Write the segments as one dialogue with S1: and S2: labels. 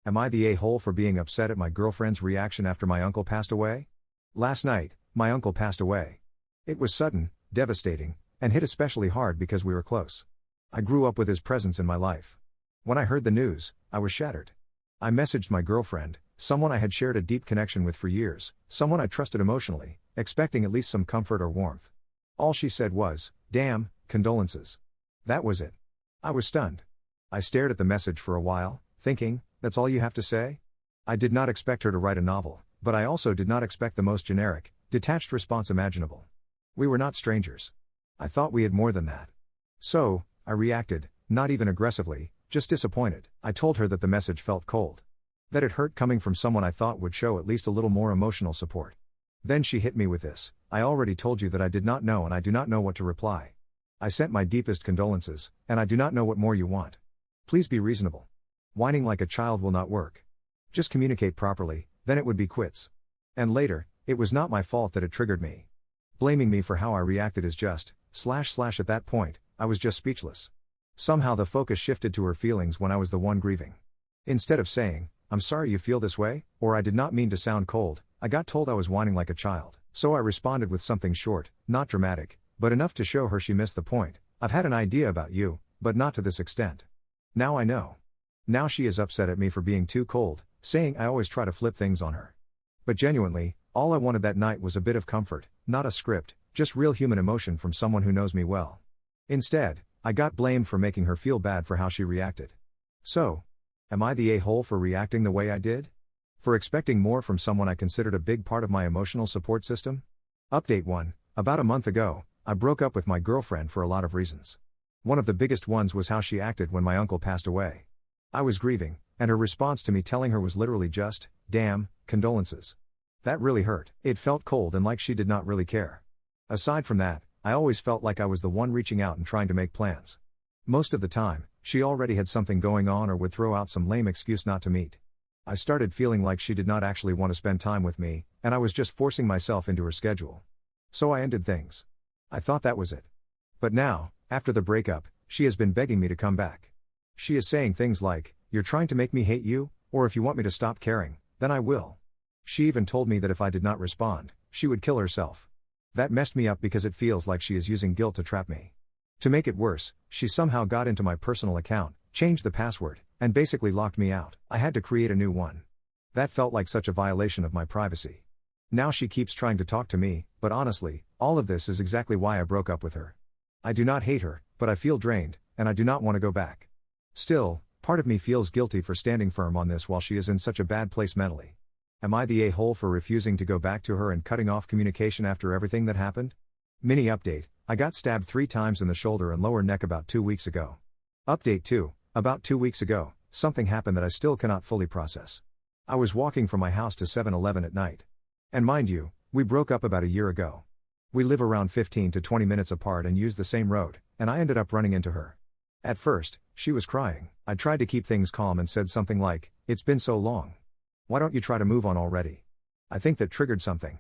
S1: Am I the a-hole for being upset at my girlfriend's reaction after my uncle passed away? Last night, my uncle passed away. It was sudden, devastating, and hit especially hard because we were close. I grew up with his presence in my life. When I heard the news, I was shattered. I messaged my girlfriend, someone I had shared a deep connection with for years, someone I trusted emotionally, expecting at least some comfort or warmth. All she said was, "Damn, condolences." That was it. I was stunned. I stared at the message for a while, thinking, that's all you have to say? I did not expect her to write a novel, but I also did not expect the most generic, detached response imaginable. We were not strangers. I thought we had more than that. So, I reacted, not even aggressively, just disappointed. I told her that the message felt cold. That it hurt coming from someone I thought would show at least a little more emotional support. Then she hit me with this: "I already told you that I did not know and I do not know what to reply. I sent my deepest condolences, and I do not know what more you want. Please be reasonable. Whining like a child will not work. Just communicate properly, then it would be quits." And later, it was not my fault that it triggered me. Blaming me for how I reacted is just, / at that point, I was just speechless. Somehow the focus shifted to her feelings when I was the one grieving. Instead of saying, "I'm sorry you feel this way," or "I did not mean to sound cold," I got told I was whining like a child. So I responded with something short, not dramatic, but enough to show her she missed the point. "I've had an idea about you, but not to this extent. Now I know." Now she is upset at me for being too cold, saying I always try to flip things on her. But genuinely, all I wanted that night was a bit of comfort, not a script, just real human emotion from someone who knows me well. Instead, I got blamed for making her feel bad for how she reacted. So, am I the a-hole for reacting the way I did? For expecting more from someone I considered a big part of my emotional support system? Update 1. About a month ago, I broke up with my girlfriend for a lot of reasons. One of the biggest ones was how she acted when my uncle passed away. I was grieving, and her response to me telling her was literally just, "Damn, condolences." That really hurt. It felt cold and like she did not really care. Aside from that, I always felt like I was the one reaching out and trying to make plans. Most of the time, she already had something going on or would throw out some lame excuse not to meet. I started feeling like she did not actually want to spend time with me, and I was just forcing myself into her schedule. So I ended things. I thought that was it. But now, after the breakup, she has been begging me to come back. She is saying things like, "You're trying to make me hate you, or if you want me to stop caring, then I will." She even told me that if I did not respond, she would kill herself. That messed me up because it feels like she is using guilt to trap me. To make it worse, she somehow got into my personal account, changed the password, and basically locked me out. I had to create a new one. That felt like such a violation of my privacy. Now she keeps trying to talk to me, but honestly, all of this is exactly why I broke up with her. I do not hate her, but I feel drained, and I do not want to go back. Still, part of me feels guilty for standing firm on this while she is in such a bad place mentally. Am I the a-hole for refusing to go back to her and cutting off communication after everything that happened? Mini update: I got stabbed 3 times in the shoulder and lower neck about 2 weeks ago. Update 2: about 2 weeks ago, something happened that I still cannot fully process. I was walking from my house to 7-Eleven at night. And mind you, we broke up about a year ago. We live around 15 to 20 minutes apart and use the same road, and I ended up running into her. At first, she was crying. I tried to keep things calm and said something like, "It's been so long. Why don't you try to move on already?" I think that triggered something.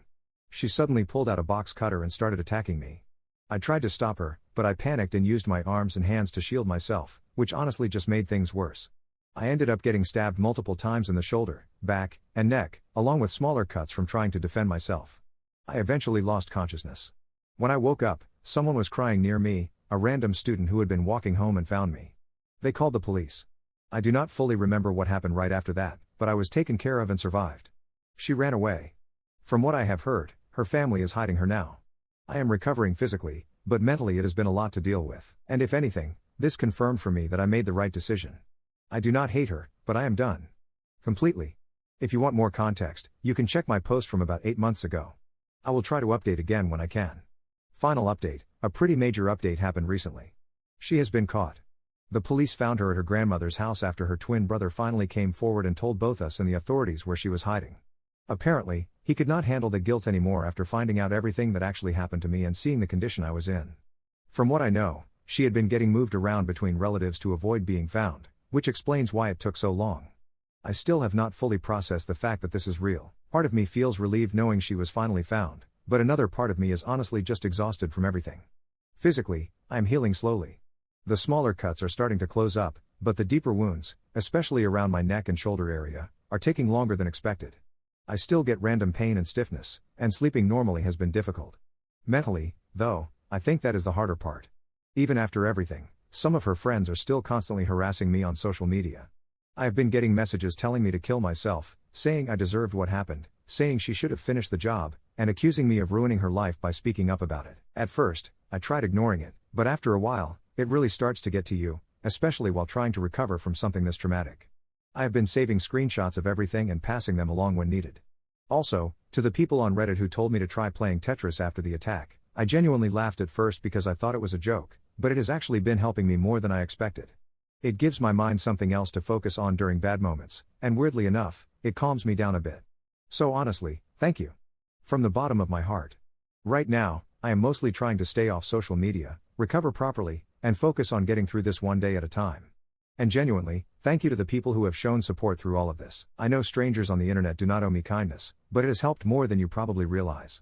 S1: She suddenly pulled out a box cutter and started attacking me. I tried to stop her, but I panicked and used my arms and hands to shield myself, which honestly just made things worse. I ended up getting stabbed multiple times in the shoulder, back, and neck, along with smaller cuts from trying to defend myself. I eventually lost consciousness. When I woke up, someone was crying near me, a random student who had been walking home and found me. They called the police. I do not fully remember what happened right after that, but I was taken care of and survived. She ran away. From what I have heard, her family is hiding her now. I am recovering physically, but mentally it has been a lot to deal with. And if anything, this confirmed for me that I made the right decision. I do not hate her, but I am done. Completely. If you want more context, you can check my post from about 8 months ago. I will try to update again when I can. Final update: a pretty major update happened recently. She has been caught. The police found her at her grandmother's house after her twin brother finally came forward and told both us and the authorities where she was hiding. Apparently, he could not handle the guilt anymore after finding out everything that actually happened to me and seeing the condition I was in. From what I know, she had been getting moved around between relatives to avoid being found, which explains why it took so long. I still have not fully processed the fact that this is real. Part of me feels relieved knowing she was finally found, but another part of me is honestly just exhausted from everything. Physically, I am healing slowly. The smaller cuts are starting to close up, but the deeper wounds, especially around my neck and shoulder area, are taking longer than expected. I still get random pain and stiffness, and sleeping normally has been difficult. Mentally, though, I think that is the harder part. Even after everything, some of her friends are still constantly harassing me on social media. I have been getting messages telling me to kill myself, saying I deserved what happened, saying she should have finished the job, and accusing me of ruining her life by speaking up about it. At first, I tried ignoring it, but after a while, it really starts to get to you, especially while trying to recover from something this traumatic. I have been saving screenshots of everything and passing them along when needed. Also, to the people on Reddit who told me to try playing Tetris after the attack, I genuinely laughed at first because I thought it was a joke, but it has actually been helping me more than I expected. It gives my mind something else to focus on during bad moments, and weirdly enough, it calms me down a bit. So honestly, thank you. From the bottom of my heart. Right now, I am mostly trying to stay off social media, recover properly, and focus on getting through this one day at a time. And genuinely, thank you to the people who have shown support through all of this. I know strangers on the internet do not owe me kindness, but it has helped more than you probably realize.